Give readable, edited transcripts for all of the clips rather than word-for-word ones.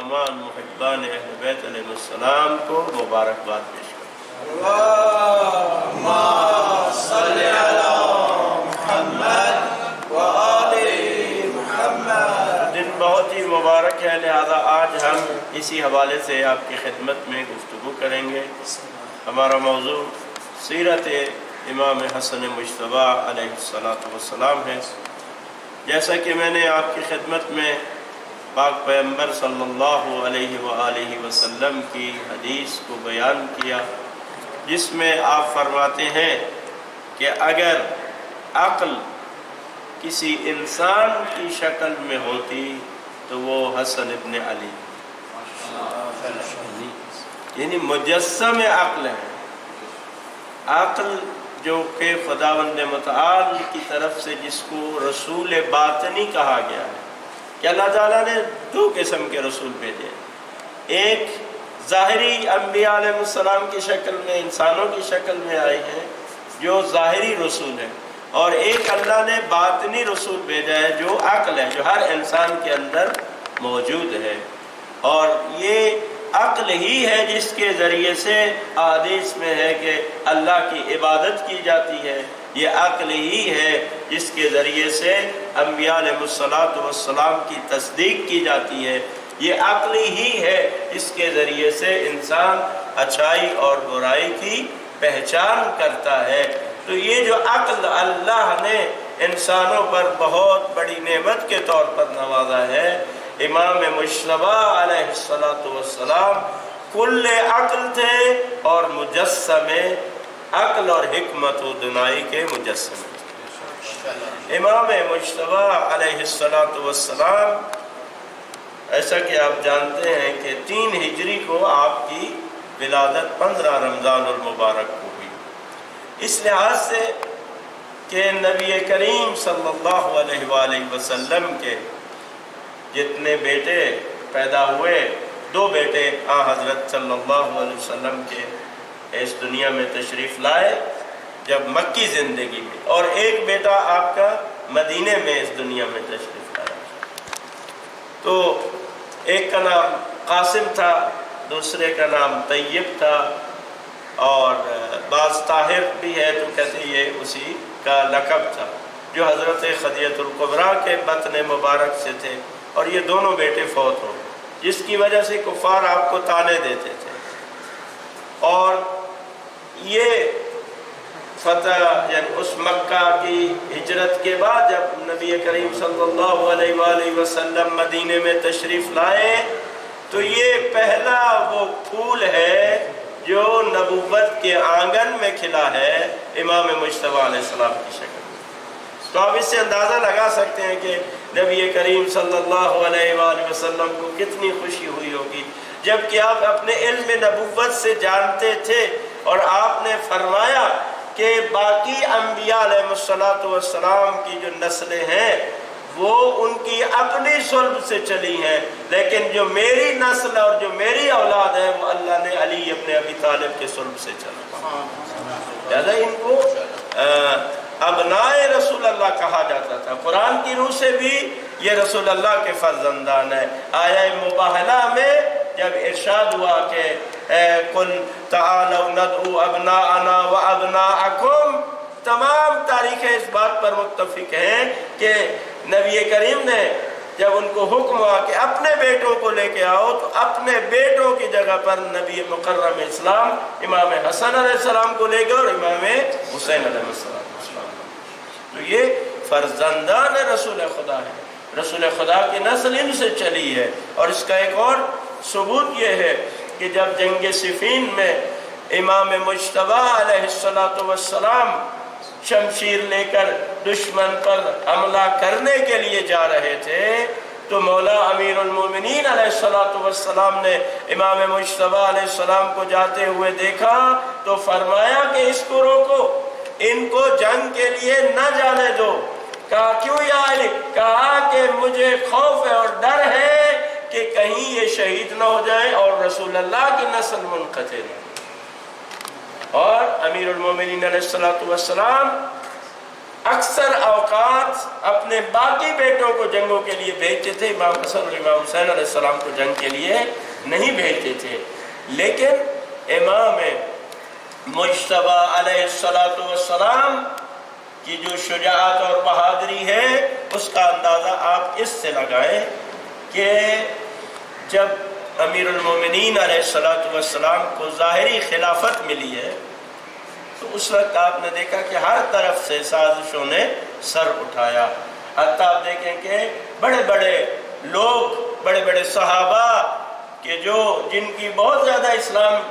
تمام محبان اہل بیت علیہ السلام کو مبارکباد پیش کرتا ہوں۔ اللہم صلی علی محمد و آل محمد۔ دن بہت ہی مبارک ہے، لہذا آج ہم اسی حوالے سے آپ کی خدمت میں گفتگو کریں گے۔ ہمارا موضوع سیرت امام حسن مجتبیٰ علیہ السلام ہے۔ جیسا کہ میں نے آپ کی خدمت میں پاک پیغمبر صلی اللہ علیہ وآلہ وسلم کی حدیث کو بیان کیا، جس میں آپ فرماتے ہیں کہ اگر عقل کسی انسان کی شکل میں ہوتی تو وہ حسن ابن علی، یعنی مجسم عقل ہے۔ عقل جو کہ خداوند متعال کی طرف سے جس کو رسول باطنی کہا گیا ہے، کہ اللہ تعالیٰ نے دو قسم کے رسول بھیجے، ایک ظاہری انبیاء علیہ السلام کی شکل میں، انسانوں کی شکل میں آئے ہیں جو ظاہری رسول ہیں، اور ایک اللہ نے باطنی رسول بھیجا ہے جو عقل ہے، جو ہر انسان کے اندر موجود ہے۔ اور یہ عقل ہی ہے جس کے ذریعے سے احادیث میں ہے کہ اللہ کی عبادت کی جاتی ہے، یہ عقل ہی ہے جس کے ذریعے سے انبیاء علیہ السلام کی تصدیق کی جاتی ہے، یہ عقل ہی ہے جس کے ذریعے سے انسان اچھائی اور برائی کی پہچان کرتا ہے۔ تو یہ جو عقل اللہ نے انسانوں پر بہت بڑی نعمت کے طور پر نوازا ہے، امام مجتبیٰ علیہ السلام کل عقل تھے اور مجسم عقل اور حکمت و دانائی کے مجسم تھے۔ امام مجتبیٰ علیہ السلام، ایسا کہ آپ جانتے ہیں کہ 3 ہجری کو آپ کی ولادت 15 رمضان المبارک کو ہوئی، اس لحاظ سے کہ نبی کریم صلی اللہ علیہ وآلہ وسلم کے جتنے بیٹے پیدا ہوئے، 2 بیٹے حضرت صلی اللہ علیہ وسلم کے اس دنیا میں تشریف لائے جب مکی زندگی میں، اور ایک بیٹا آپ کا مدینے میں اس دنیا میں تشریف لایا۔ تو ایک کا نام قاسم تھا، دوسرے کا نام طیب تھا، اور بعض طاہر بھی ہے تو کہتے یہ اسی کا لقب تھا، جو حضرت خدیجہ الکبریٰ کے بطن مبارک سے تھے، اور یہ دونوں بیٹے فوت ہو، جس کی وجہ سے کفار آپ کو طعنے دیتے تھے۔ اور یہ فتح یعنی اس مکہ کی ہجرت کے بعد جب نبی کریم صلی اللہ علیہ وآلہ وسلم مدینے میں تشریف لائے تو یہ پہلا وہ پھول ہے جو نبوت کے آنگن میں کھلا ہے امام مجتبیٰ علیہ السلام کی شکل میں۔ تو آپ اس سے اندازہ لگا سکتے ہیں کہ نبی کریم صلی اللہ علیہ وآلہ وسلم کو کتنی خوشی ہوئی ہوگی جبکہ آپ اپنے علم نبوت سے جانتے تھے، اور آپ نے فرمایا کہ باقی انبیاء علیہ السلام کی جو نسلیں ہیں وہ ان کی اپنی صلب سے چلی ہیں، لیکن جو میری نسل اور جو میری اولاد ہے وہ اللہ نے علی ابن ابی طالب کے صلب سے چلا، لہذا ان کو ابناء رسول اللہ کہا جاتا تھا۔ قرآن کی روح سے بھی یہ رسول اللہ کے فرزندان ہیں۔ آیہ مباہلہ میں جب ارشاد ہوا کہ قل تعالوا ندعو ابناءنا وابناءکم، تمام تاریخیں اس بات پر متفق ہیں کہ نبی کریم نے جب ان کو حکم ہوا کہ اپنے بیٹوں کو لے کے آؤ تو اپنے بیٹوں کی جگہ پر نبی مکرم اسلام امام حسن علیہ السلام کو لے گئے اور امام حسین علیہ السلام۔ تو یہ فرزندان رسول خدا ہے، رسول خدا کی نسل ان سے چلی ہے۔ اور اس کا ایک اور ثبوت یہ ہے کہ جب جنگ صفین میں امام مجتبیٰ علیہ السلام شمشیر لے کر دشمن پر حملہ کرنے کے لیے جا رہے تھے تو مولا امیر المومنین علیہ السلام نے امام مجتبیٰ علیہ السلام کو جاتے ہوئے دیکھا تو فرمایا کہ اس کو روکو، ان کو جنگ کے لیے نہ جانے دو۔ کہا کیوں یا علی؟ کہا کہ مجھے خوف ہے اور ڈر ہے کہ کہیں یہ شہید نہ ہو جائے اور رسول اللہ کی نسل منقطع نہ ہو۔ اور امیر المومنین علیہ السلام اکثر اوقات اپنے باقی بیٹوں کو جنگوں کے لیے بھیجتے تھے، امام حسن اور امام حسین علیہ السلام کو جنگ کے لیے نہیں بھیجتے تھے، لیکن امام مجتبی علیہ السلام کی جو شجاعت اور بہادری ہے اس کا اندازہ آپ اس سے لگائیں کہ جب امیر المومنین علیہ السلام کو ظاہری خلافت ملی ہے تو اس وقت آپ نے دیکھا کہ ہر طرف سے سازشوں نے سر اٹھایا، حتیٰ آپ دیکھیں کہ بڑے بڑے لوگ، بڑے بڑے صحابہ کہ جن کی بہت زیادہ اسلام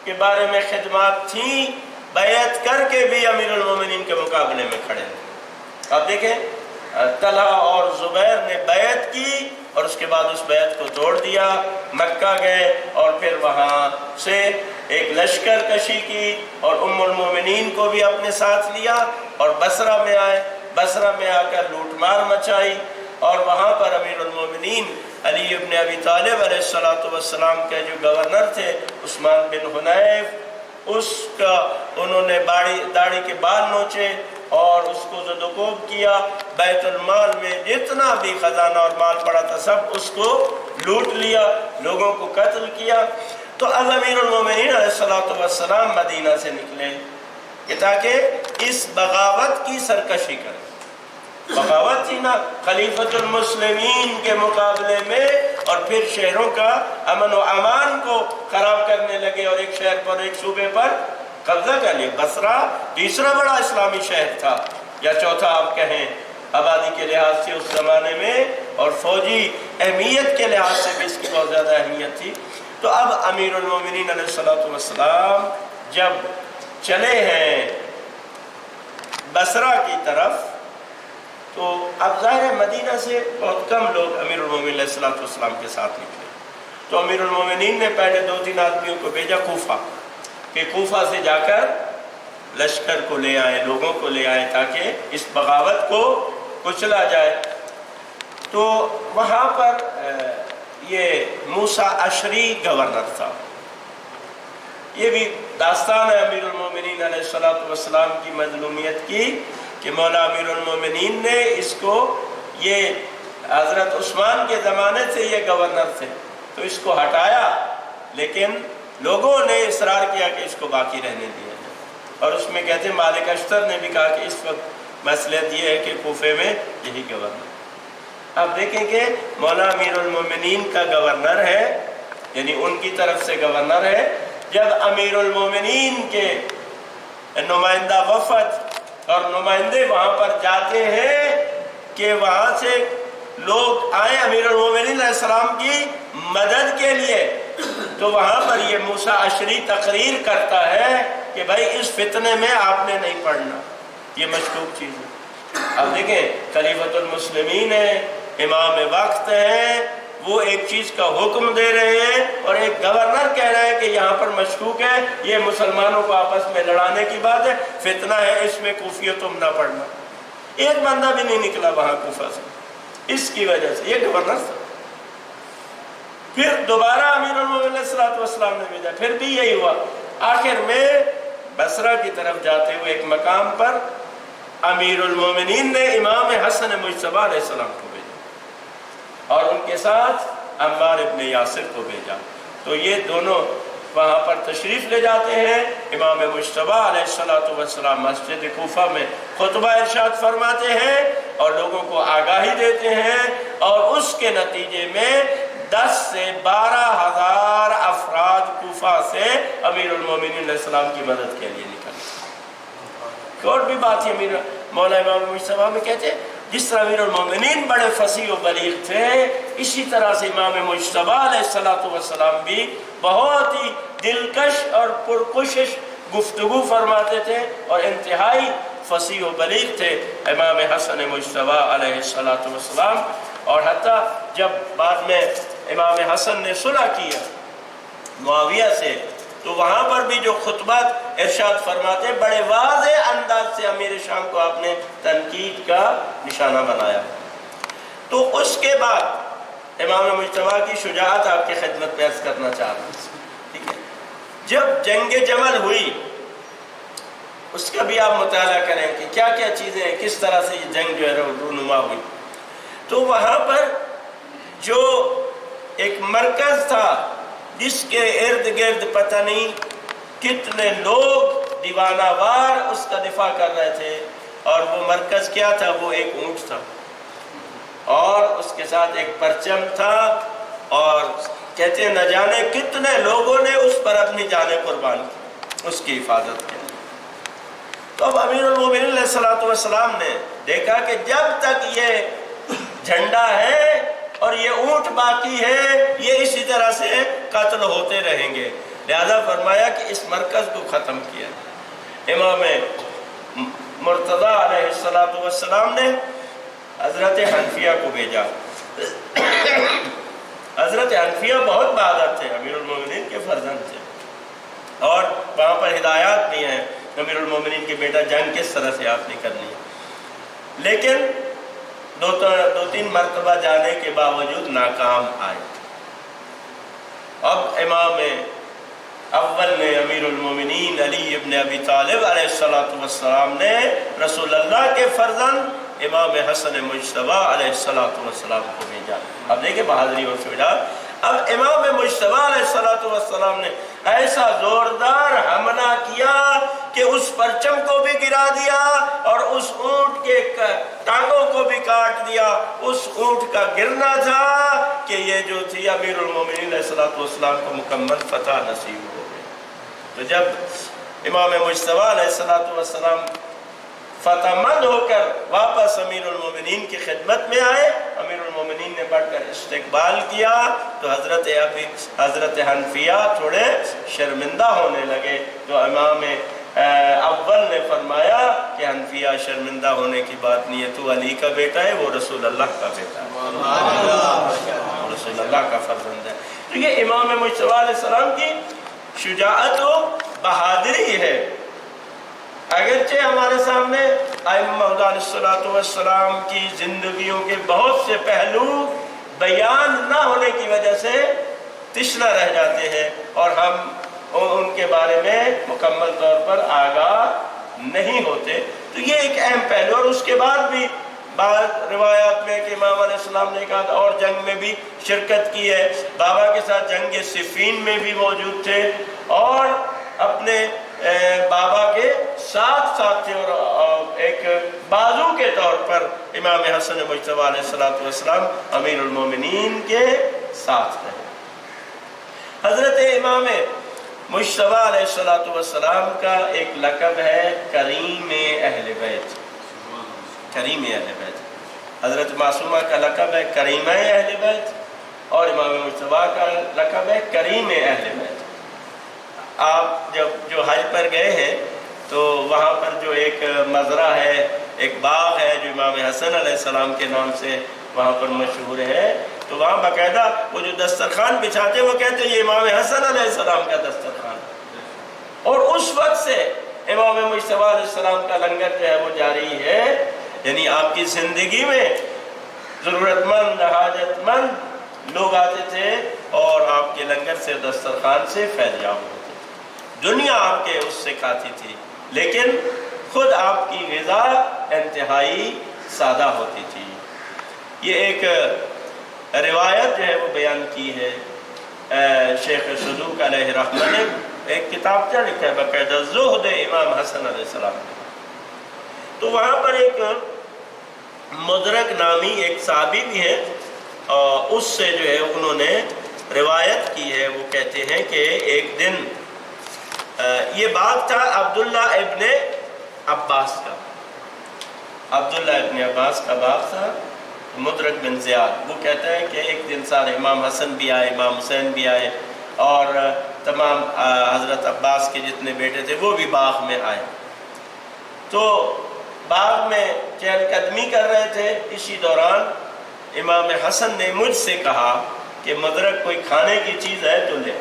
کے بارے میں خدمات تھیں، بیعت کر کے بھی امیر المومنین کے مقابلے میں کھڑے تھے۔ آپ دیکھیں طلحہ اور زبیر نے بیعت کی اور اس کے بعد اس بیعت کو توڑ دیا، مکہ گئے اور پھر وہاں سے ایک لشکر کشی کی اور ام المومنین کو بھی اپنے ساتھ لیا اور بصرہ میں آئے، بصرہ میں آ کر لوٹ مار مچائی، اور وہاں پر امیر المومنین علی ابن ابی طالب علیہ السلام کے جو گورنر تھے عثمان بن حنیف، اس کا انہوں نے داڑھی کے بال نوچے اور اس کو زدوکوب کیا، بیت المال میں جتنا بھی خزانہ اور مال پڑا تھا سب اس کو لوٹ لیا، لوگوں کو قتل کیا۔ تو اب امیر المومنین علیہ السلام مدینہ سے نکلے کہ تاکہ اس بغاوت کی سرکشی کریں۔ بغاوت تھی نا خلیفۃ المسلمین کے مقابلے میں، اور پھر شہروں کا امن و امان کو خراب کرنے لگے اور ایک شہر پر، ایک صوبے پر قبضہ کر لیا۔ بصرہ تیسرا بڑا اسلامی شہر تھا یا چوتھا آپ کہیں، آبادی کے لحاظ سے اس زمانے میں اور فوجی اہمیت کے لحاظ سے بھی اس کی بہت زیادہ اہمیت تھی۔ تو اب امیر المومنین علیہ السلام جب چلے ہیں بصرہ کی طرف تو اب ظاہر ہے مدینہ سے بہت کم لوگ امیر المومنین علیہ السلام کے ساتھ نکلے، تو امیر المومنین نے پہلے 2-3 آدمیوں کو بھیجا کوفہ، کہ کوفہ سے جا کر لشکر کو لے آئے، لوگوں کو لے آئے تاکہ اس بغاوت کو کچلا جائے۔ تو وہاں پر یہ موسیٰ اشری گورنر تھا۔ یہ بھی داستان ہے امیر المومنین علیہ السلام کی مظلومیت کی کہ مولا امیر المومنین نے اس کو، یہ حضرت عثمان کے زمانے سے یہ گورنر تھے تو اس کو ہٹایا، لیکن لوگوں نے اصرار کیا کہ اس کو باقی رہنے دیا جائے، اور اس میں کہتے ہیں مالک اشتر نے بھی کہا کہ اس وقت مصلحت یہ ہے کہ کوفے میں یہی گورنر۔ آپ دیکھیں کہ مولا امیر المومنین کا گورنر ہے، یعنی ان کی طرف سے گورنر ہے۔ جب امیر المومنین کے نمائندہ وفد اور نمائندے وہاں پر جاتے ہیں کہ وہاں سے لوگ آئیں امیر المومنین علیہ السلام کی مدد کے لیے، تو وہاں پر یہ موسیٰ اشری تقریر کرتا ہے کہ بھائی اس فتنے میں آپ نے نہیں پڑھنا، یہ مشکوک چیز ہے۔ اب دیکھیں خلیفۃ المسلمین ہے، امام وقت ہیں، وہ ایک چیز کا حکم دے رہے ہیں اور ایک گورنر کہہ رہے ہیں کہ یہاں پر مشکوک ہے، یہ مسلمانوں کو آپس میں لڑانے کی بات ہے، فتنہ ہے، اس میں کوفیت تم نہ پڑھنا۔ ایک بندہ بھی نہیں نکلا وہاں کوفہ سے، اس کی وجہ سے یہ گورنر تھا۔ پھر دوبارہ امیر المومنین علیہ السلام نے بھیجا، پھر بھی یہی ہوا۔ آخر میں بصرہ کی طرف جاتے ہوئے ایک مقام پر امیر المومنین نے امام حسن مجتبی علیہ السلام کو بھیجا اور ان کے ساتھ عمار ابن یاسر کو بھیجا۔ تو یہ دونوں وہاں پر تشریف لے جاتے ہیں۔ امام مجتبی علیہ السلام مسجد کوفہ میں خطبہ ارشاد فرماتے ہیں اور لوگوں کو آگاہی دیتے ہیں، اور اس کے نتیجے میں 10 سے 12,000 افراد کوفہ سے امیر المومنین علیہ السلام کی مدد کے لیے نکلے۔ اور بھی بات ہے، مولا امام مجتبی میں کہتے ہیں جس طرح امیر المومنین بڑے فصیح و بلیغ تھے، اسی طرح سے امام مجتبی علیہ السلام بھی بہت ہی دلکش اور پرکشش گفتگو فرماتے تھے اور انتہائی فصیح و بلیغ تھے امام حسن مجتبی علیہ السلام۔ اور حتیٰ جب بعد میں امام حسن نے صلح کیا معاویہ سے، تو وہاں پر بھی جو خطبات ارشاد فرماتے بڑے واضح انداز سے امیر شام کو آپ نے تنقید کا نشانہ بنایا۔ تو اس کے بعد امام مجتبی کی شجاعت آپ کی خدمت میں عرض کرنا چاہ رہا ہوں، ٹھیک ہے۔ جب جنگ جمل ہوئی اس کا بھی آپ مطالعہ کریں کہ کیا کیا چیزیں ہیں، کس طرح سے یہ جنگ جو ہے رونما ہوئی۔ تو وہاں پر جو ایک مرکز تھا جس کے ارد گرد پتہ نہیں کتنے لوگ دیوانہ وار اس کا دفاع کر رہے تھے، اور وہ مرکز کیا تھا؟ وہ ایک اونٹ تھا اور اس کے ساتھ ایک پرچم تھا، اور کہتے ہیں نہ جانے کتنے لوگوں نے اس پر اپنی جانیں قربان کی اس کی حفاظت کے۔ تو اب امیر المومنین علیہ الصلوۃ والسلام نے دیکھا کہ جب تک یہ جھنڈا ہے اور یہ اونٹ باقی ہے، یہ اسی طرح سے قتل ہوتے رہیں گے، لہذا فرمایا کہ اس مرکز کو ختم کیا۔ امام مرتضیٰ علیہ السلام نے حضرت حنفیہ کو بھیجا۔ حضرت حنفیہ بہت بہادر تھے، امیر المومنین کے فرزند تھے، اور وہاں پر ہدایات بھی ہیں امیر المومنین کے بیٹا جنگ کس طرح سے آپ نے کرنی ہے، لیکن دو تین مرتبہ جانے کے باوجود ناکام آئے۔ اب امام اول نے امیر المومنین علی ابن ابی طالب علیہ السلام نے رسول اللہ کے فرزند امام حسن مجتبی علیہ السلام کو بھیجا۔ اب دیکھیں بہادری اور شجاعت۔ اب امام مجتبی علیہ السلام نے ایسا زوردار حملہ کیا کہ اس پرچم کو بھی گرا دیا اور اس اونٹ کے ٹانگوں کو بھی کاٹ دیا۔ اس اونٹ کا گرنا تھا کہ یہ جو تھی امیر المومنین علیہ السلام کو مکمل فتح نصیب ہو گئی۔ تو جب امام مجتبی علیہ السلام فتح مند ہو کر واپس امیر المومنین کی خدمت میں آئے، امیر المومنین نے بڑھ کر استقبال کیا، تو حضرت حنفیہ تھوڑے شرمندہ ہونے لگے۔ تو امام اول نے فرمایا کہ حنفیہ شرمندہ ہونے کی بات نہیں ہے، تو علی کا بیٹا ہے، وہ رسول اللہ کا بیٹا ہے، رسول اللہ کا فرزند ہے۔ تو یہ امام مجتبی علیہ السلام کی شجاعت و بہادری ہے۔ اگرچہ ہمارے سامنے ائمہ علیہ السلام کی زندگیوں کے بہت سے پہلو بیان نہ ہونے کی وجہ سے تشنہ رہ جاتے ہیں اور ہم ان کے بارے میں مکمل طور پر آگاہ نہیں ہوتے، تو یہ ایک اہم پہلو۔ اور اس کے بعد بھی بعض روایات میں کہ امام علیہ السلام نے کہا اور جنگ میں بھی شرکت کی ہے، بابا کے ساتھ جنگ صفین میں بھی موجود تھے، اور اپنے بابا کے ساتھ تھے، اور ایک بازو کے طور پر امام حسن مجتبی علیہ السلام امیر المومنین کے ساتھ رہے۔ حضرت امام مجتبی علیہ السلام کا ایک لقب ہے کریم اہل بیت، کریم اہل بیت۔ حضرت معصومہ کا لقب ہے کریم اہل بیت، اور امام مجتبی کا لقب ہے کریم اہل بیت۔ آپ جب جو حج پر گئے ہیں تو وہاں پر جو ایک مزرعہ ہے، ایک باغ ہے جو امام حسن علیہ السلام کے نام سے وہاں پر مشہور ہے، تو وہاں باقاعدہ وہ جو دسترخوان بچھاتے وہ کہتے ہیں یہ امام حسن علیہ السلام کا دسترخوان، اور اس وقت سے امام مجتبی علیہ السلام کا لنگر جو ہے وہ جاری ہے۔ یعنی آپ کی زندگی میں ضرورت مند حاجت مند لوگ آتے تھے اور آپ کے لنگر سے دسترخوان سے فیض یاب ہوتے تھے، دنیا آپ کے اس سے کھاتی تھی، لیکن خود آپ کی غذا انتہائی سادہ ہوتی تھی۔ یہ ایک روایت جو ہے وہ بیان کی ہے شیخ صدوق علیہ رحمہ نے، ایک کتاب کیا لکھا ہے باقاعدہ زہد امام حسن علیہ السلام، تو وہاں پر ایک مدرک نامی ایک صحابی بھی ہے، اس سے جو ہے انہوں نے روایت کی ہے، وہ کہتے ہیں کہ ایک دن یہ باغ تھا عبداللہ ابن عباس کا، عبداللہ ابن عباس کا باغ تھا، مدرک بن زیاد وہ کہتا ہے کہ ایک دن سارے امام حسن بھی آئے، امام حسین بھی آئے، اور تمام حضرت عباس کے جتنے بیٹے تھے وہ بھی باغ میں آئے، تو باغ میں چہل قدمی کر رہے تھے۔ اسی دوران امام حسن نے مجھ سے کہا کہ مدرک کوئی کھانے کی چیز ہے تو لے۔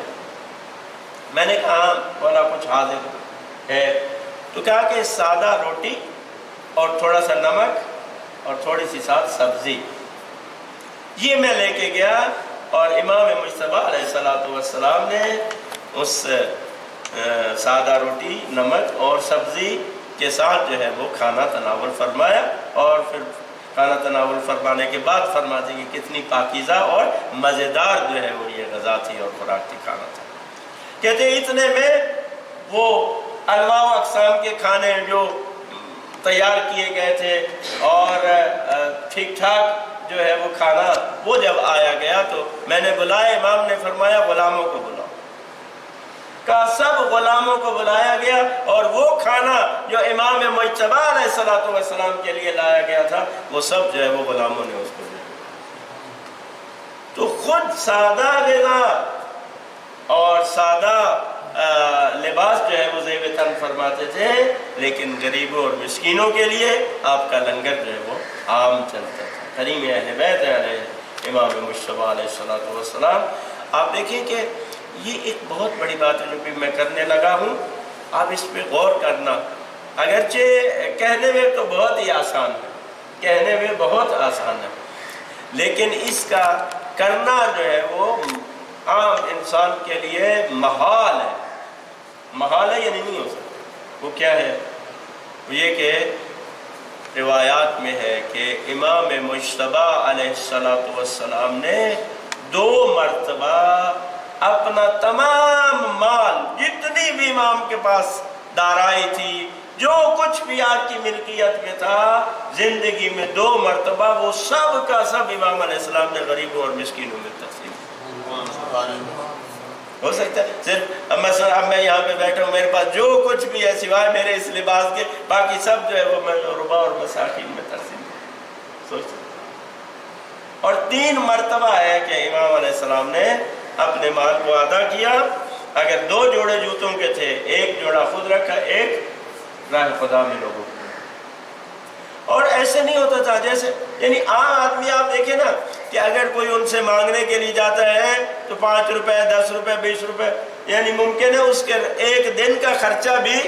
میں نے کہا مولا کچھ حاضر ہے، تو کہا کہ سادہ روٹی اور تھوڑا سا نمک اور تھوڑی سی ساتھ سبزی، یہ میں لے کے گیا، اور امام مجتبی علیہ السلام نے اس سادہ روٹی، نمک اور سبزی کے ساتھ جو ہے وہ کھانا تناول فرمایا، اور پھر کھانا تناول فرمانے کے بعد فرماتے کہ کتنی پاکیزہ اور مزیدار جو ہے وہ یہ غذا تھی اور خوراک تھی، کھانا تھا۔ کہتے ہیں اتنے میں وہ انواع و اقسام کے کھانے جو تیار کیے گئے تھے اور ٹھیک ٹھاک جو ہے وہ کھانا وہ جب آیا گیا تو میں نے بلایا، امام نے فرمایا غلاموں کو بلاؤ، کہا سب غلاموں کو بلایا گیا، اور وہ کھانا جو امام مجتبی علیہ السلام کے لیے لایا گیا تھا وہ سب جو ہے وہ غلاموں نے اس کو دیا۔ تو خود سادہ غذا اور سادہ لباس جو ہے وہ زیب تن فرماتے تھے، لیکن غریبوں اور مسکینوں کے لیے آپ کا لنگر جو ہے وہ عام چلتا تھا۔ کریم اہل بیت علیہ امام مجتبی علیہ السلام، آپ دیکھیں کہ یہ ایک بہت بڑی بات ہے جو بھی میں کرنے لگا ہوں، آپ اس پہ غور کرنا۔ اگرچہ کہنے میں تو بہت ہی آسان ہے، کہنے میں بہت آسان ہے، لیکن اس کا کرنا جو ہے وہ عام انسان کے لیے محال ہے۔ محال ہے یعنی نہیں ہو سکتا۔ وہ کیا ہے؟ وہ یہ کہ روایات میں ہے کہ امام مجتبی علیہ السلام نے 2 مرتبہ اپنا تمام مال، جتنی بھی امام کے پاس دارائی تھی، جو کچھ بھی آپ کی ملکیت میں تھا، زندگی میں 2 مرتبہ وہ سب کا سب امام علیہ السلام نے غریبوں اور مسکینوں میں تقسیم کیا۔ ہو سکتا ہے صرف مثلا اب میں یہاں پہ بیٹھا ہوں، میرے پاس جو کچھ بھی ہے سوائے میرے اس لباس کے، باقی سب جو ہے وہ میں غربا اور مساکین میں تقسیم کیا۔ سوچ سکتے۔ اور 3 مرتبہ ہے کہ امام علیہ السلام نے اپنے مال کو ادا کیا۔ اگر 2 جوڑے جوتوں کے تھے، 1 جوڑا خود رکھا، 1 راہ خدا میں لوگوں کو۔ اور ایسے نہیں ہوتا تھا جیسے، یعنی عام آدمی آپ دیکھیں نا کہ اگر کوئی ان سے مانگنے کے لیے جاتا ہے تو 5 روپے 10 روپے 20 روپے، یعنی ممکن ہے اس کے ایک دن کا خرچہ بھی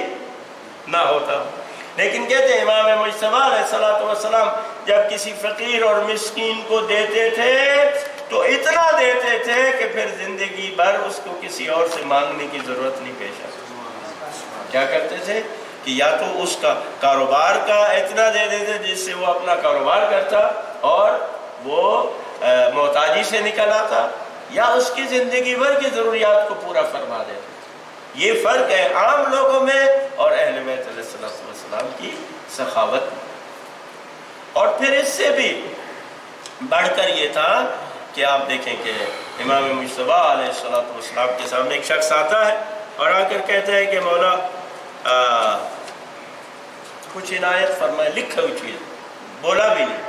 نہ ہوتا۔ لیکن کہتے ہیں امام مجتبی علیہ السلام جب کسی فقیر اور مسکین کو دیتے تھے تو اتنا دیتے تھے کہ پھر زندگی بھر اس کو کسی اور سے مانگنے کی ضرورت نہیں پیش آتی۔ کیا کرتے تھے کہ یا تو اس کا کاروبار کا اتنا دے دیتے جس سے وہ اپنا کاروبار کرتا اور وہ محتاجی سے نکل آتا، یا اس کی زندگی بھر کی ضروریات کو پورا فرما دیتے۔ یہ فرق ہے عام لوگوں میں اور اہل بیت علیہ السلام کی سخاوت میں۔ اور پھر اس سے بھی بڑھ کر یہ تھا کہ آپ دیکھیں کہ امام مجتبی علیہ السلام کے سامنے ایک شخص آتا ہے اور آ کر کہتا ہے کہ مولا کچھ عنایت فرمائے، لکھا ہوئی چیز، بولا بھی نہیں،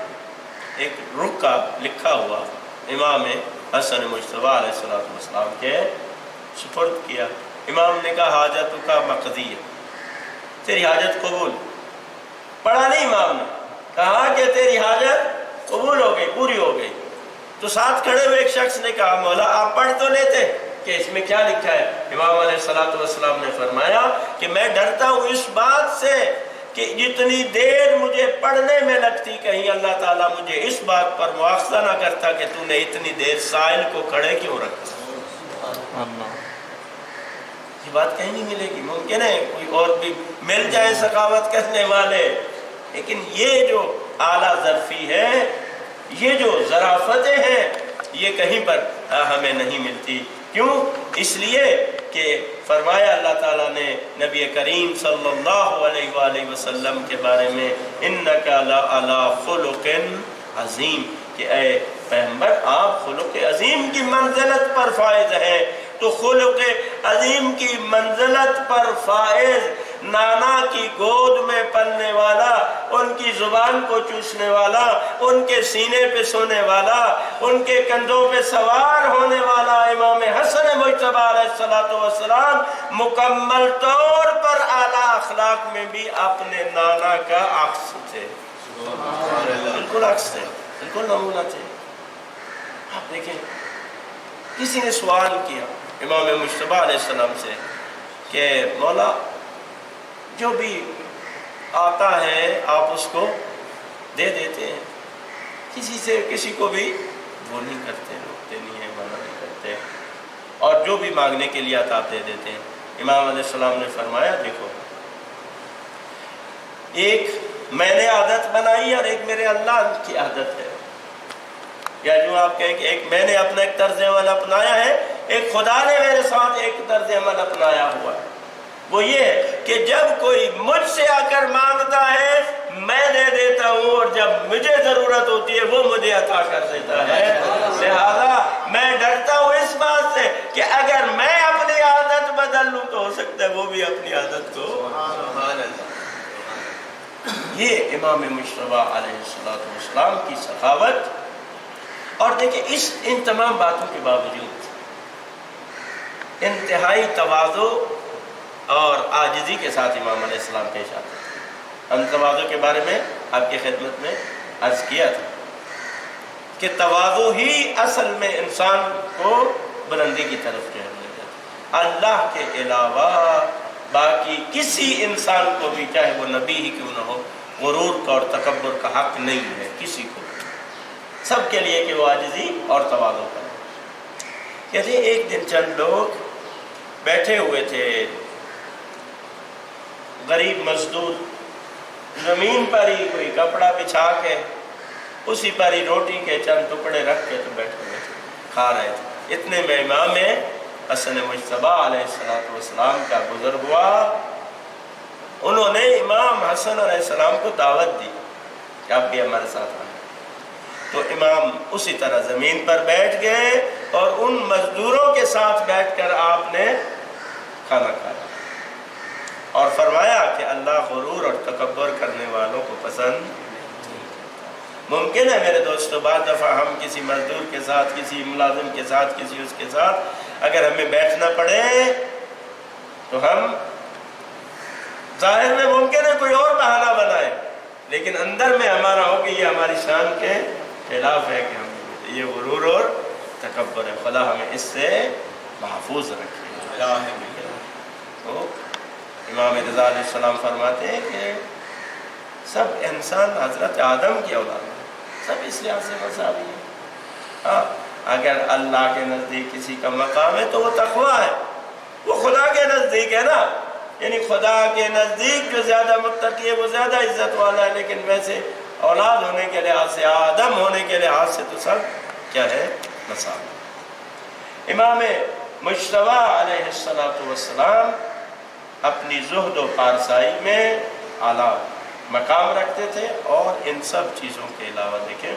ایک رکا لکھا ہوا امام حسن مجتبی علیہ السلام کے سپرد کیا۔ امام نے کہا حاجت کا مقضی ہے، تیری حاجت قبول۔ پڑھا نہیں امام نے، کہا کہ تیری حاجت قبول ہو گئی، پوری ہو گئی۔ تو ساتھ کھڑے ہوئے ایک شخص نے کہا مولا آپ پڑھ تو لیتے کہ اس میں کیا لکھا ہے؟ امام علیہ السلام نے فرمایا کہ میں ڈرتا ہوں اس بات سے کہ جتنی دیر مجھے پڑھنے میں لگتی کہیں اللہ تعالیٰ مجھے اس بات پر مواخذہ نہ کرتا کہ تو نے اتنی دیر سائل کو کھڑے کیوں رکھا۔ یہ بات کہیں نہیں ملے گی، ممکن ہے کوئی اور بھی مل جائے سخاوت کرنے والے، لیکن یہ جو اعلیٰ ظرفی ہے، یہ جو ظرافتیں ہیں، یہ کہیں پر ہمیں نہیں ملتی۔ کیوں؟ اس لیے کہ فرمایا اللہ تعالیٰ نے نبی کریم صلی اللہ علیہ وآلہ وسلم کے بارے میں انک لعلی خلق عظیم، کہ اے پیغمبر آپ خلق عظیم کی منزلت پر فائز ہیں۔ تو خلق عظیم کی منزلت پر فائز، نانا کی گود میں پلنے والا، ان کی زبان کو چوسنے والا، ان کے سینے پہ سونے والا، ان کے کندھوں پہ سوار ہونے والا امام حسن مجتبی علیہ السلام مکمل طور پر اعلیٰ اخلاق میں بھی اپنے نانا کا عکس تھے، بالکل عکس تھے، بالکل نمونہ تھے۔ آپ دیکھیں کسی نے سوال کیا امام مجتبی علیہ السلام سے کہ مولا جو بھی آتا ہے آپ اس کو دے دیتے ہیں، کسی سے کسی کو بھی وہ نہیں کرتے، روکتے نہیں ہیں، منع نہیں کرتے، اور جو بھی مانگنے کے لیے آتا آپ دے دیتے ہیں۔ امام علیہ السلام نے فرمایا دیکھو ایک میں نے عادت بنائی اور ایک میرے اللہ کی عادت ہے، یا جو آپ کہیں کہ ایک میں نے اپنا ایک طرز عمل اپنایا ہے، ایک خدا نے میرے ساتھ ایک طرز عمل اپنایا ہوا ہے۔ وہ یہ ہے کہ جب کوئی مجھ سے آ کر مانگتا ہے میں دے دیتا ہوں، اور جب مجھے ضرورت ہوتی ہے وہ مجھے عطا کر دیتا ہے۔ لہذا میں ڈرتا ہوں اس بات سے کہ اگر میں اپنی عادت بدل لوں تو ہو سکتا ہے وہ بھی اپنی عادت کو۔ یہ امام مجتبی علیہ السلام کی سخاوت۔ اور دیکھیں ان تمام باتوں کے باوجود انتہائی تواضع اور عاجزی کے ساتھ امام علیہ السلام پیش آتے تھے۔ ہم تواضع کے بارے میں آپ کی خدمت میں عرض کیا تھا کہ تواضع ہی اصل میں انسان کو بلندی کی طرف جو ہے لے جاتا ہے۔ اللہ کے علاوہ باقی کسی انسان کو بھی، چاہے وہ نبی ہی کیوں نہ ہو، غرور کا اور تکبر کا حق نہیں ہے کسی کو، سب کے لیے کہ وہ عاجزی اور تواضع کرے۔ کہتے ہیں ایک دن چند لوگ بیٹھے ہوئے تھے، غریب مزدور، زمین پر ہی کوئی کپڑا بچھا کے اسی پر ہی روٹی کے چند ٹکڑے رکھ کے تو بیٹھے ہوئے تھے، کھا رہے تھے۔ اتنے میں امام حسن مجتبی علیہ السلام کا گزر ہوا۔ انہوں نے امام حسن علیہ السلام کو دعوت دی کہ آپ بھی ہمارے ساتھ آئیں۔ تو امام اسی طرح زمین پر بیٹھ گئے اور ان مزدوروں کے ساتھ بیٹھ کر آپ نے کھانا کھایا اور فرمایا کہ اللہ غرور اور تکبر کرنے والوں کو پسند نہیں کرتا۔ ممکن ہے میرے دوستو بعض دفعہ ہم کسی مزدور کے ساتھ، کسی ملازم کے ساتھ، کسی اس کے ساتھ اگر ہمیں بیٹھنا پڑے تو ہم ظاہر میں ممکن ہے کوئی اور بہانہ بنائے، لیکن اندر میں ہمارا ہو کہ یہ ہماری شان کے خلاف ہے کہ ہم، یہ غرور اور تکبر ہے۔ خدا ہمیں اس سے محفوظ رکھے۔ تو امام رضا علیہ السلام فرماتے ہیں کہ سب انسان حضرت آدم کی اولاد ہیں، سب اس لحاظ سے مساوی ہیں۔ ہاں اگر اللہ کے نزدیک کسی کا مقام ہے تو وہ تقویٰ ہے، وہ خدا کے نزدیک ہے نا، یعنی خدا کے نزدیک جو زیادہ متقی ہے وہ زیادہ عزت والا ہے، لیکن ویسے اولاد ہونے کے لحاظ سے، آدم ہونے کے لحاظ سے تو سب کیا ہے؟ مساوی۔ امام مجتبی علیہ السلام اپنی زہد و پارسائی میں اعلیٰ مقام رکھتے تھے، اور ان سب چیزوں کے علاوہ دیکھیں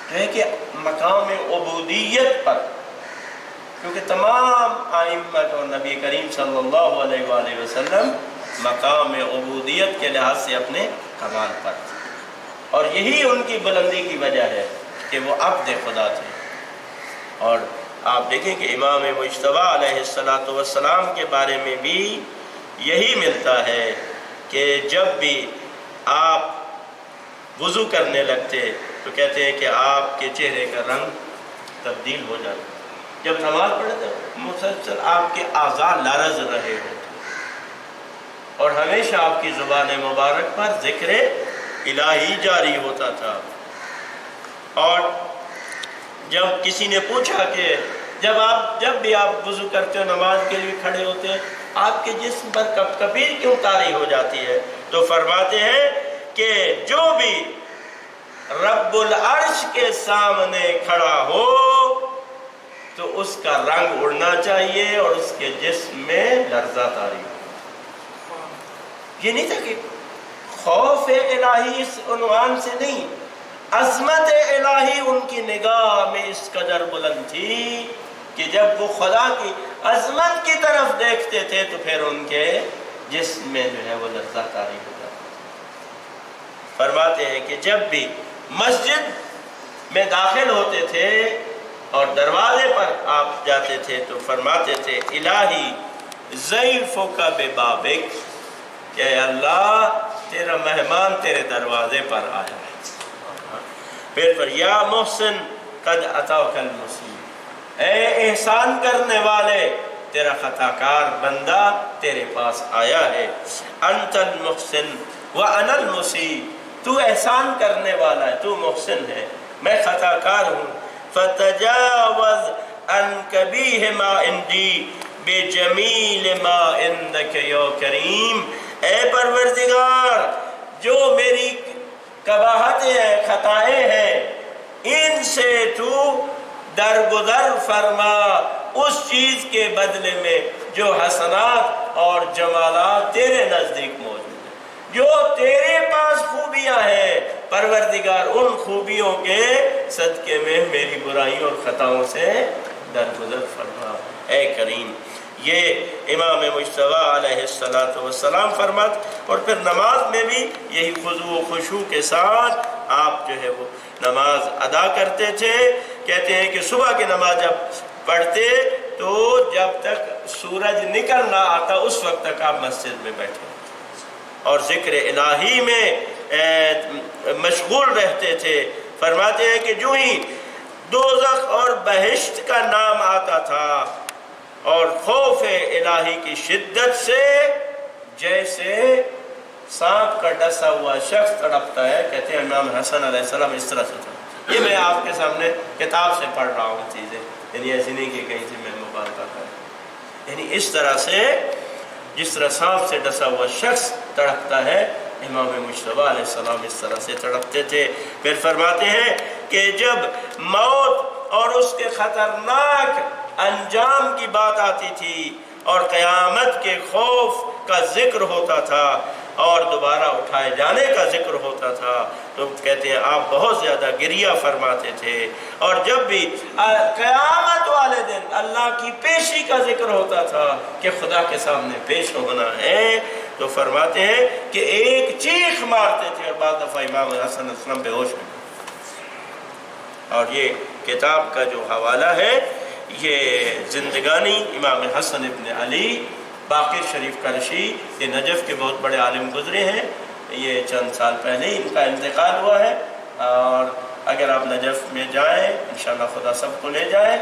جو ہے کہ مقام عبودیت پر، کیونکہ تمام ائمہ اور نبی کریم صلی اللہ علیہ وآلہ وسلم مقام عبودیت کے لحاظ سے اپنے کمال پر تھے، اور یہی ان کی بلندی کی وجہ ہے کہ وہ عبد خدا تھے۔ اور آپ دیکھیں کہ امام مجتبی علیہ السلام کے بارے میں بھی یہی ملتا ہے کہ جب بھی آپ وضو کرنے لگتے تو کہتے ہیں کہ آپ کے چہرے کا رنگ تبدیل ہو جاتا، جب نماز پڑھے تو مسلسل آپ کے اعضاء لرز رہے ہوتے، اور ہمیشہ آپ کی زبان مبارک پر ذکر الہی جاری ہوتا تھا۔ اور جب کسی نے پوچھا کہ جب بھی آپ وضو کرتے ہو، نماز کے لیے کھڑے ہوتے ہیں، آپ کے جسم پر کپ کپیر کیوں طاری ہو جاتی ہے؟ تو فرماتے ہیں کہ جو بھی رب العرش کے سامنے کھڑا ہو تو اس کا رنگ اڑنا چاہیے اور اس کے جسم میں لرزہ طاری ہو۔ یہ نہیں تھا کہ خوف الہی اس عنوان سے نہیں، عظمت الہی ان کی نگاہ میں اس قدر بلند تھی کہ جب وہ خدا کی عظمت کی طرف دیکھتے تھے تو پھر ان کے جسم میں جو ہے وہ لرزہ طاری ہو جاتا تھا۔ فرماتے ہیں کہ جب بھی مسجد میں داخل ہوتے تھے اور دروازے پر آپ جاتے تھے تو فرماتے تھے الہی ضیفک ببابک، کہ اے اللہ تیرا مہمان تیرے دروازے پر آیا ہے۔ پھر یا محسن قد اتاک المسیء، اے احسان کرنے والے تیرا خطا کار بندہ تیرے پاس آیا ہے۔ انت المحسن وانا المسیء، تو احسان کرنے والا ہے، تو محسن ہے، میں خطا کار ہوں۔ فتجاوز عن قبیح ما عندی بجمیل ما عندک یا کریم، اے پروردگار جو میری قباحتیں ہیں خطائیں ہیں ان سے تو درگزر فرما اس چیز کے بدلے میں جو حسنات اور جمالات تیرے نزدیک موجود ہیں، جو تیرے پاس خوبیاں ہیں پروردگار ان خوبیوں کے صدقے میں میری برائیوں اور خطاؤں سے درگزر فرما اے کریم۔ یہ امام مجتبیٰ علیہ السلام فرماتے، اور پھر نماز میں بھی یہی خضوع و خشوع کے ساتھ آپ جو ہے وہ نماز ادا کرتے تھے۔ کہتے ہیں کہ صبح کی نماز جب پڑھتے تو جب تک سورج نکل نہ آتا اس وقت تک آپ مسجد میں بیٹھے اور ذکر الہی میں مشغول رہتے تھے۔ فرماتے ہیں کہ جو ہی دوزخ اور بہشت کا نام آتا تھا اور خوف الہی کی شدت سے جیسے سانپ کا ڈسا ہوا شخص تڑپتا ہے، کہتے ہیں امام حسن علیہ السلام اس طرح سے تھا۔ یہ میں آپ کے سامنے کتاب سے پڑھ رہا ہوں چیزیں، یعنی ایسی نہیں کہ کہیں سے میں مبالغہ کروں، یعنی اس طرح سے جس طرح سانپ سے ڈسا ہوا شخص تڑپتا ہے امام مجتبیٰ علیہ السلام اس طرح سے تڑپتے تھے۔ پھر فرماتے ہیں کہ جب موت اور اس کے خطرناک انجام کی بات آتی تھی اور قیامت کے خوف کا ذکر ہوتا تھا اور دوبارہ اٹھائے جانے کا ذکر ہوتا تھا تو کہتے ہیں آپ بہت زیادہ گریہ فرماتے تھے، اور جب بھی قیامت والے دن اللہ کی پیشی کا ذکر ہوتا تھا کہ خدا کے سامنے پیش ہونا ہے تو فرماتے ہیں کہ ایک چیخ مارتے تھے، اور بعض دفعہ امام حسن علیہ السلام بے ہوش میں۔ اور یہ کتاب کا جو حوالہ ہے یہ زندگانی امام حسن ابن علی باقر شریف کرشی، یہ نجف کے بہت بڑے عالم گزرے ہیں، یہ چند سال پہلے ان کا انتقال ہوا ہے، اور اگر آپ نجف میں جائیں انشاءاللہ خدا سب کو لے جائے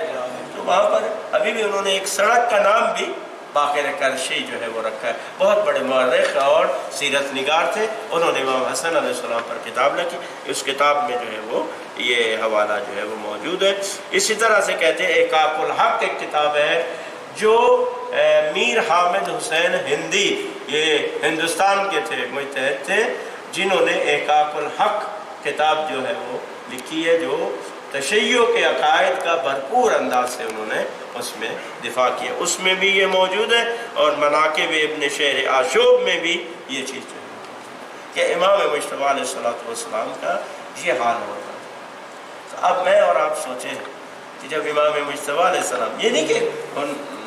تو وہاں پر ابھی بھی انہوں نے ایک سڑک کا نام بھی باقر کرشی جو ہے وہ رکھا ہے۔ بہت بڑے مورخ اور سیرت نگار تھے، انہوں نے امام حسن علیہ السلام پر کتاب لکھی، اس کتاب میں جو ہے وہ یہ حوالہ جو ہے وہ موجود ہے۔ اسی طرح سے کہتے ہیں احقاق الحق ایک کتاب ہے جو میر حامد حسین ہندی، یہ ہندوستان کے تھے، مجتہد تھے، جنہوں نے احقاق الحق کتاب جو ہے وہ لکھی ہے، جو تشیع کے عقائد کا بھرپور انداز سے انہوں نے اس میں دفاع کیا، اس میں بھی یہ موجود ہے، اور مناقب ابن شہر آشوب میں بھی یہ چیز جو ہے کہ امام مجتبیٰ علیہ السلام کا یہ حال ہوتا ہے۔ اب میں اور آپ سوچیں کہ جب امام مجتبیٰ علیہ السلام، یہ نہیں کہ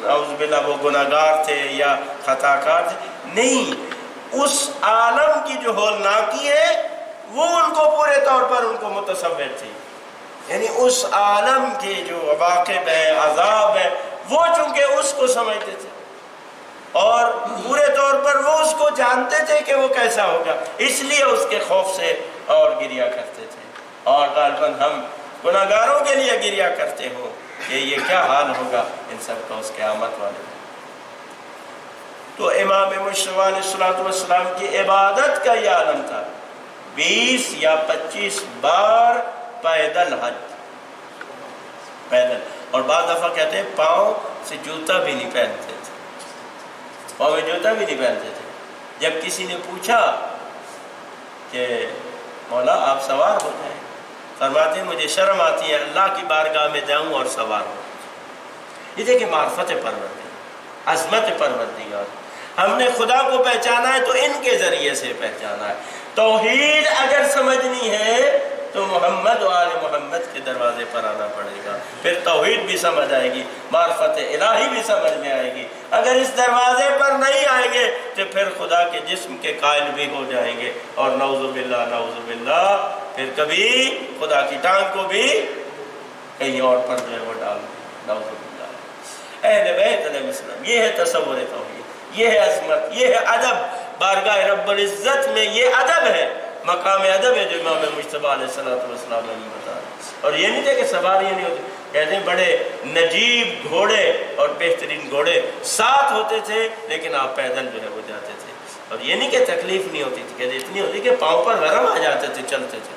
اعوذ باللہ وہ گناہگار تھے یا خطا کار تھے، نہیں، اس عالم کی جو ہولناکی ہے وہ ان کو پورے طور پر ان کو متصور تھی، یعنی اس عالم کے جو عواقب ہے، عذاب ہے، وہ چونکہ اس کو سمجھتے تھے اور پورے طور پر وہ اس کو جانتے تھے کہ وہ کیسا ہوگا، اس لیے اس کے خوف سے اور گریہ کرتے تھے، اور غالباً ہم گناہگاروں کے لیے گریہ کرتے ہو کہ یہ کیا حال ہوگا ان سب کا اس قیامت والے میں۔ تو امام مجتبیٰ علیہ السلام کی عبادت کا یہ عالم تھا، 20 یا 25 بار پیدل حج، پیدل، اور بعض دفعہ کہتے ہیں پاؤں سے جوتا بھی نہیں پہنتے تھے، پاؤں میں جوتا بھی نہیں پہنتے تھے۔ جب کسی نے پوچھا کہ مولا آپ سوار ہو جائیں، فرماتے ہیں مجھے شرم آتی ہے اللہ کی بارگاہ میں جاؤں اور سوار ہوں۔ یہ دیکھیں معرفت پروردگار، عظمت پروردگار، ہم نے خدا کو پہچانا ہے تو ان کے ذریعے سے پہچانا ہے۔ توحید اگر سمجھنی ہے تو محمد و آل محمد کے دروازے پر آنا پڑے گا، پھر توحید بھی سمجھ آئے گی، معرفت الہی بھی سمجھ میں آئے گی۔ اگر اس دروازے پر نہیں آئیں گے تو پھر خدا کے جسم کے قائل بھی ہو جائیں گے، اور نعوذ باللہ پھر کبھی خدا کی ٹانگ کو بھی کہیں اور پر جو ہے وہ ڈال دیں، نعوذ باللہ۔ اہل بیت علیہ السلام، یہ ہے تصور توحید، یہ ہے عظمت، یہ ہے ادب، بارگاہ رب العزت میں یہ ادب ہے، مقام ادب ہے جو امام مجتبیٰ علیہ السلام نے بتایا۔ اور یہ نہیں تھا کہ سواریاں نہیں ہوتی، کہتے ہیں بڑے نجیب گھوڑے اور بہترین گھوڑے ساتھ ہوتے تھے، لیکن آپ پیدل جو ہے وہ جاتے تھے، اور یہ نہیں کہ تکلیف نہیں ہوتی تھی، کہتے اتنی ہوتی کہ پاؤں پر ورم آ جاتے تھے چلتے تھے۔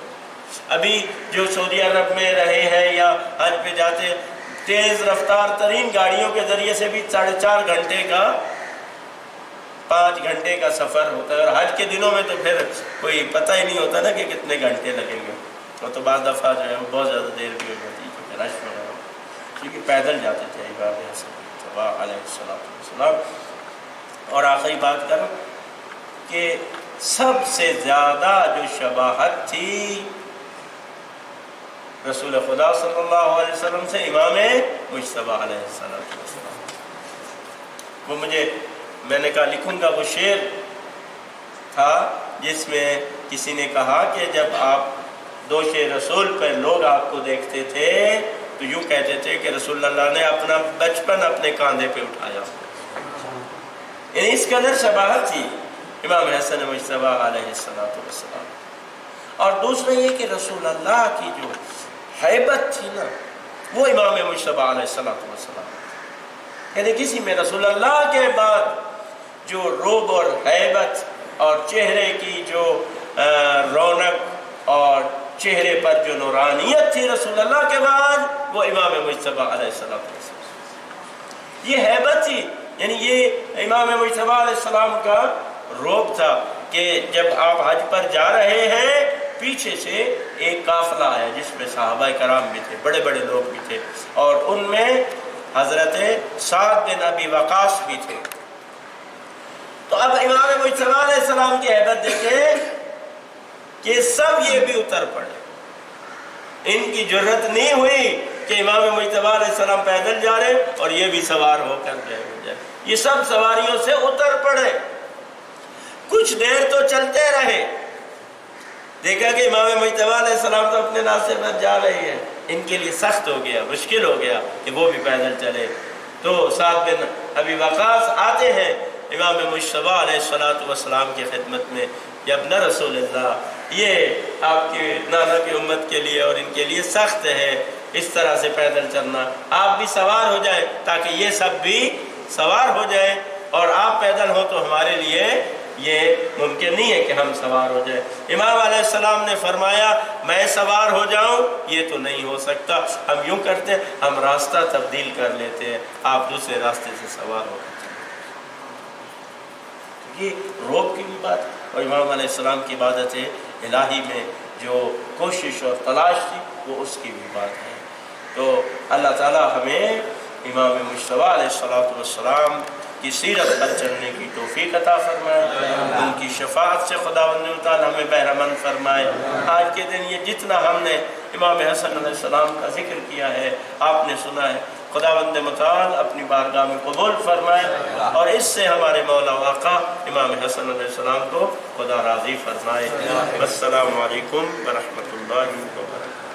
ابھی جو سعودی عرب میں رہے ہیں یا حج پہ جاتے، تیز رفتار ترین گاڑیوں کے ذریعے سے بھی 4.5 گھنٹے کا 5 گھنٹے کا سفر ہوتا ہے، اور حج کے دنوں میں تو پھر کوئی پتہ ہی نہیں ہوتا نا کہ کتنے گھنٹے لگیں گے، اور تو بعض دفعہ جو ہے وہ بہت زیادہ دیر بھی ہو جاتی ہے کیونکہ رش وغیرہ، کیونکہ پیدل جاتے تھے امام حسن علیہ السلام۔ اور آخری بات کروں کہ سب سے زیادہ جو شباہت تھی رسول خدا صلی اللہ علیہ وسلم سے امام مجتبیٰ علیہ السلام، وہ میں نے کہا لکھوں گا، وہ شعر تھا جس میں کسی نے کہا کہ جب آپ دوش رسول پر لوگ آپ کو دیکھتے تھے تو یوں کہتے تھے کہ رسول اللہ نے اپنا بچپن اپنے کاندھے پہ اٹھایا، یعنی اس قدر شباہت تھی امام حسن مجتبیٰ علیہ السلام۔ اور دوسرا یہ کہ رسول اللہ کی جو ہیبت تھی نا وہ امام مجتبیٰ علیہ السلام، یعنی کسی میں رسول اللہ کے بعد جو رعب اور ہیبت اور چہرے کی جو رونق اور چہرے پر جو نورانیت تھی رسول اللہ کے بعد وہ امام مجتبیٰ علیہ السلام، یہ ہیبت تھی، یعنی یہ امام مجتبیٰ علیہ السلام کا رعب تھا کہ جب آپ حج پر جا رہے ہیں پیچھے سے ایک قافلہ ہے جس میں صحابہ کرام بھی تھے، بڑے بڑے لوگ بھی تھے، اور ان میں حضرت سعد بن ابی وقاص بھی تھے۔ تو اب امام مجتبیٰ علیہ السلام کی ہیبت دیکھیں کہ سب یہ بھی اتر پڑے، ان کی جرت نہیں ہوئی کہ امام مجتبیٰ علیہ السلام پیدل جا رہے اور یہ بھی سوار ہو کر جائے، یہ سب سواریوں سے اتر پڑے، کچھ دیر تو چلتے رہے، دیکھا کہ امام مجتبیٰ علیہ السلام تو اپنے راستے پر جا رہے ہیں، ان کے لیے سخت ہو گیا، مشکل ہو گیا کہ وہ بھی پیدل چلے، تو سعد بن ابی وقاص آتے ہیں امام مجتبیٰ علیہ السلام کی خدمت میں، یا ابن رسول اللہ، یہ آپ کے نانا کی امت کے لیے اور ان کے لیے سخت ہے اس طرح سے پیدل چلنا، آپ بھی سوار ہو جائیں تاکہ یہ سب بھی سوار ہو جائیں، اور آپ پیدل ہو تو ہمارے لیے یہ ممکن نہیں ہے کہ ہم سوار ہو جائیں۔ امام علیہ السلام نے فرمایا میں سوار ہو جاؤں یہ تو نہیں ہو سکتا، ہم یوں کرتے ہیں ہم راستہ تبدیل کر لیتے ہیں، آپ دوسرے راستے سے سوار ہو جائیں۔ یہ روب کی بھی بات اور امام علیہ السلام کی عبادت الہی میں جو کوشش اور تلاش تھی وہ اس کی بھی بات ہے۔ تو اللہ تعالی ہمیں امام مجتبیٰ علیہ السلام کی سیرت پر چلنے کی توفیق عطا فرمائے، ان کی شفاعت سے خداوند تعالی ہمیں بہرمند فرمائے۔ آج کے دن یہ جتنا ہم نے امام حسن علیہ السلام کا ذکر کیا ہے آپ نے سنا ہے، خداوند متعال اپنی بارگاہ میں قبول فرمائے، اور اس سے ہمارے مولا و آقا امام حسن علیہ السلام کو خدا راضی فرمائے۔ السلام علیکم ورحمۃ اللہ وبرکاتہ۔